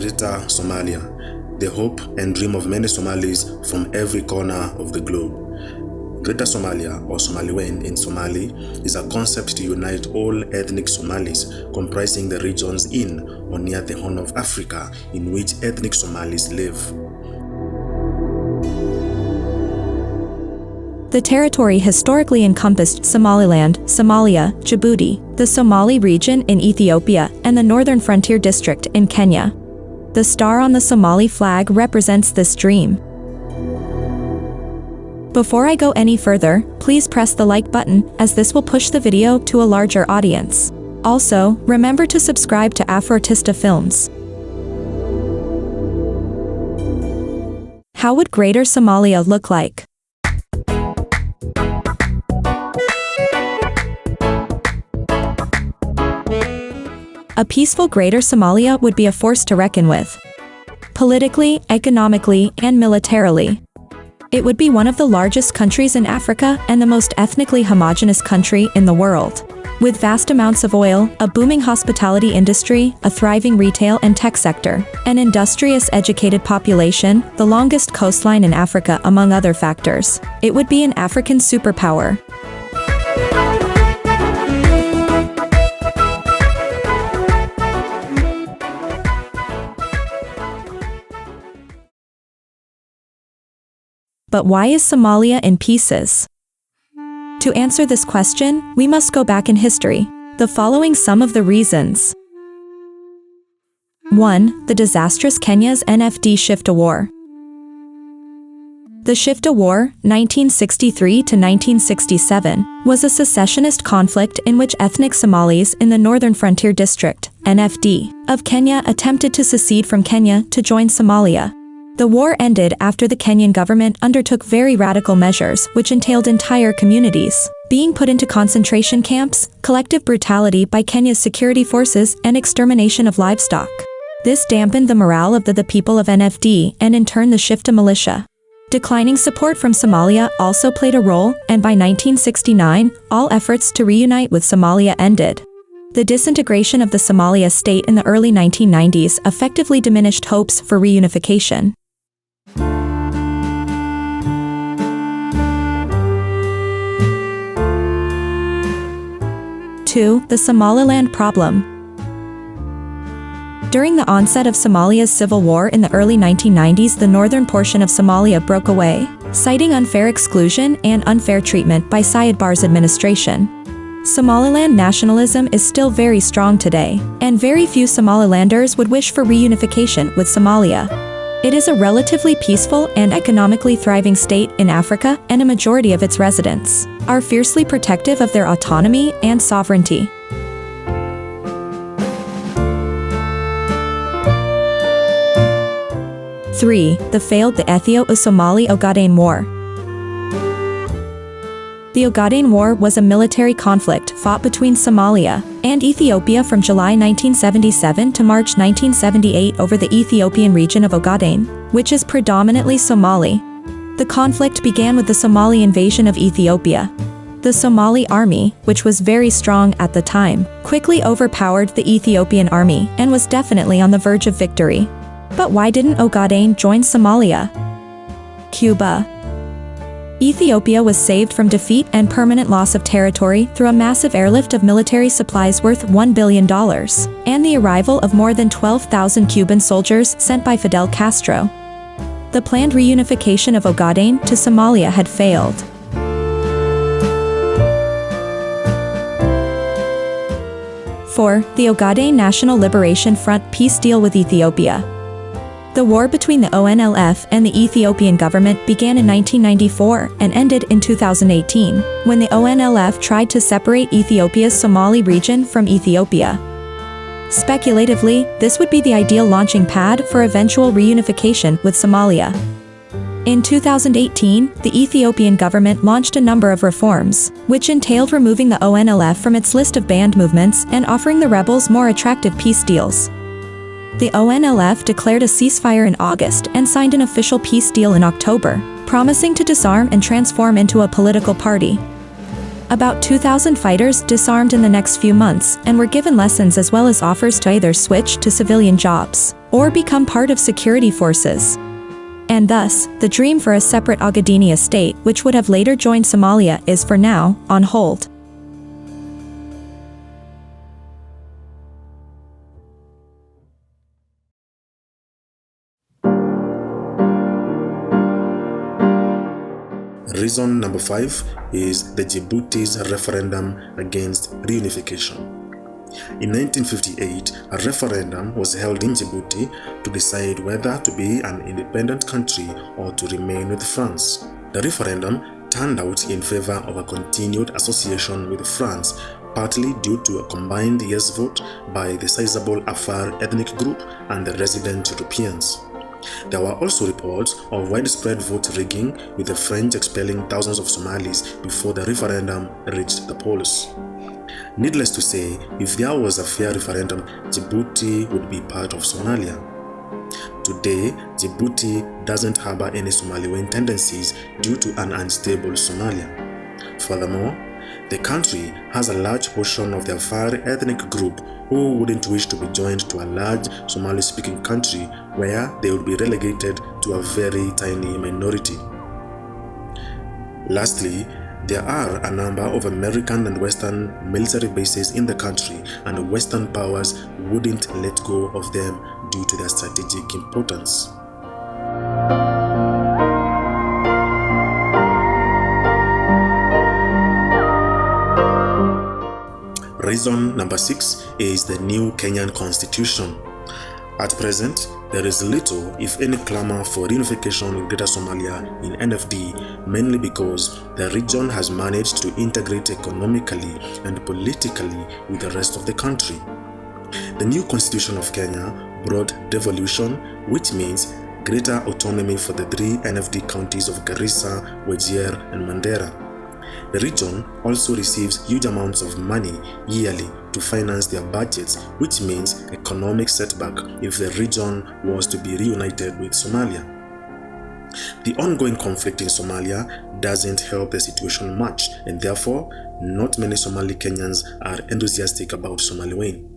Greater Somalia, the hope and dream of many Somalis from every corner of the globe. Greater Somalia, or Somaliweyn in Somali, is a concept to unite all ethnic Somalis comprising the regions in or near the Horn of Africa in which ethnic Somalis live. The territory historically encompassed Somaliland, Somalia, Djibouti, the Somali Region in Ethiopia, and the Northern Frontier District in Kenya. The star on the Somali flag represents this dream. Before I go any further, please press the like button, as this will push the video to a larger audience. Also, remember to subscribe to Afroartista Films. How would Greater Somalia look like? A peaceful Greater Somalia would be a force to reckon with. Politically, economically, and militarily. It would be one of the largest countries in Africa and the most ethnically homogenous country in the world. With vast amounts of oil, a booming hospitality industry, a thriving retail and tech sector, an industrious educated population, the longest coastline in Africa among other factors. It would be an African superpower. But why is Somalia in pieces? To answer this question, we must go back in history. The following some of the reasons. 1. The disastrous Kenya's NFD Shifta War. The Shifta War, 1963 to 1967, was a secessionist conflict in which ethnic Somalis in the Northern Frontier District, NFD, of Kenya attempted to secede from Kenya to join Somalia. The war ended after the Kenyan government undertook very radical measures which entailed entire communities being put into concentration camps, collective brutality by Kenya's security forces, and extermination of livestock. This dampened the morale of the people of NFD and in turn the Shifta militia. Declining support from Somalia also played a role, and by 1969, all efforts to reunite with Somalia ended. The disintegration of the Somalia state in the early 1990s effectively diminished hopes for reunification. 2. The Somaliland problem. During the onset of Somalia's civil war in the early 1990s, the northern portion of Somalia broke away, citing unfair exclusion and unfair treatment by Siad Barre's administration. Somaliland nationalism is still very strong today, and very few Somalilanders would wish for reunification with Somalia. It is a relatively peaceful and economically thriving state in Africa, and a majority of its residents are fiercely protective of their autonomy and sovereignty. Three. The Failed Ethiopia War. The Ogaden War was a military conflict fought between Somalia and Ethiopia from July 1977 to March 1978 over the Ethiopian region of Ogaden, which is predominantly Somali. The conflict began with the Somali invasion of Ethiopia. The Somali army, which was very strong at the time, quickly overpowered the Ethiopian army and was definitely on the verge of victory. But why didn't Ogaden join Somalia? Cuba. Ethiopia was saved from defeat and permanent loss of territory through a massive airlift of military supplies worth $1 billion, and the arrival of more than 12,000 Cuban soldiers sent by Fidel Castro. The planned reunification of Ogaden to Somalia had failed. Four. The Ogaden National Liberation Front peace deal with Ethiopia. The war between the ONLF and the Ethiopian government began in 1994 and ended in 2018, when the ONLF tried to separate Ethiopia's Somali region from Ethiopia. Speculatively, this would be the ideal launching pad for eventual reunification with Somalia. In 2018, the Ethiopian government launched a number of reforms, which entailed removing the ONLF from its list of banned movements and offering the rebels more attractive peace deals. The ONLF declared a ceasefire in August and signed an official peace deal in October, promising to disarm and transform into a political party. About 2,000 fighters disarmed in the next few months and were given lessons as well as offers to either switch to civilian jobs or become part of security forces. And thus, the dream for a separate Ogadennia state, which would have later joined Somalia, is for now on hold. Reason number 5 is the Djibouti's referendum against reunification. In 1958, a referendum was held in Djibouti to decide whether to be an independent country or to remain with France. The referendum turned out in favor of a continued association with France, partly due to a combined yes vote by the sizable Afar ethnic group and the resident Europeans. There were also reports of widespread vote rigging, with the French expelling thousands of Somalis before the referendum reached the polls. Needless to say, if there was a fair referendum, Djibouti would be part of Somalia. Today, Djibouti doesn't harbor any Somaliweyn tendencies due to an unstable Somalia. Furthermore, the country has a large portion of the Afar ethnic group who wouldn't wish to be joined to a large Somali-speaking country where they would be relegated to a very tiny minority. Lastly, there are a number of American and Western military bases in the country, and Western powers wouldn't let go of them due to their strategic importance. Reason number 6 is the new Kenyan Constitution. At present, there is little, if any, clamor for reunification in Greater Somalia in NFD, mainly because the region has managed to integrate economically and politically with the rest of the country. The new Constitution of Kenya brought devolution, which means greater autonomy for the 3 NFD counties of Garissa, Wajir, and Mandera. The region also receives huge amounts of money yearly to finance their budgets, which means economic setback if the region was to be reunited with Somalia. The ongoing conflict in Somalia doesn't help the situation much, and therefore, not many Somali Kenyans are enthusiastic about Somaliweyn.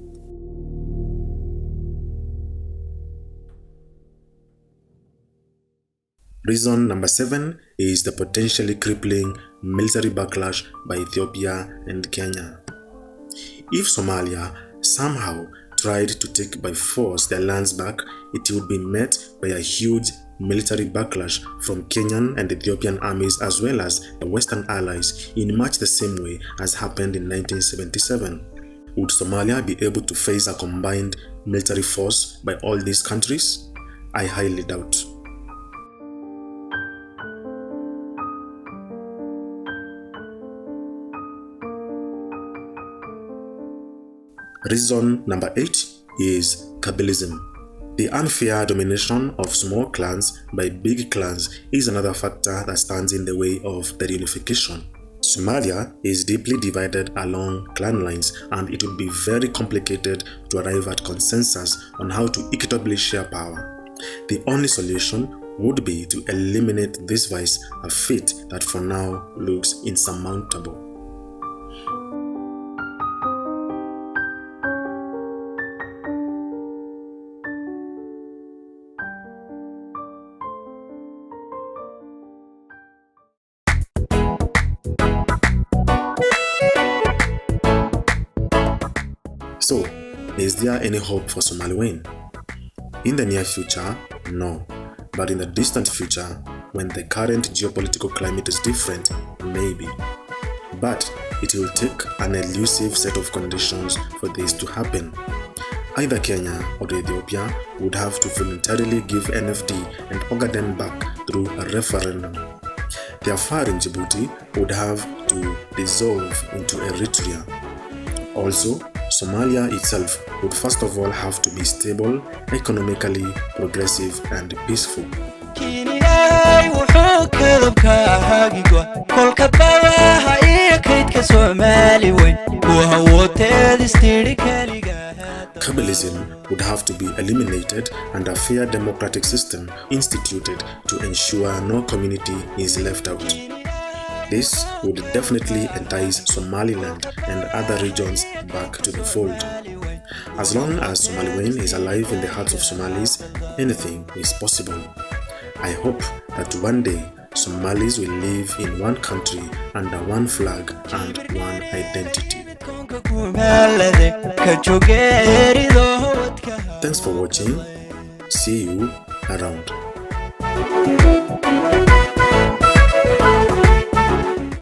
Reason number 7 is the potentially crippling military backlash by Ethiopia and Kenya. If Somalia somehow tried to take by force their lands back, it would be met by a huge military backlash from Kenyan and Ethiopian armies as well as the Western allies in much the same way as happened in 1977. Would Somalia be able to face a combined military force by all these countries? I highly doubt. Reason number 8 is Kabulism. The unfair domination of small clans by big clans is another factor that stands in the way of the reunification. Somalia is deeply divided along clan lines, and it would be very complicated to arrive at consensus on how to equitably share power. The only solution would be to eliminate this vice, a feat that for now looks insurmountable. So, is there any hope for Somaliweyn? In the near future, no. But in the distant future, when the current geopolitical climate is different, maybe. But it will take an elusive set of conditions for this to happen. Either Kenya or Ethiopia would have to voluntarily give NFD and Ogaden back through a referendum. The Afar in Djibouti would have to dissolve into Eritrea. Also, Somalia itself would first of all have to be stable, economically progressive, and peaceful. Kabulism would have to be eliminated and a fair democratic system instituted to ensure no community is left out. This would definitely entice Somaliland and other regions back to the fold. As long as Somaliweyn is alive in the hearts of Somalis, anything is possible. I hope that one day Somalis will live in one country under one flag and one identity. Thanks for watching. See you around.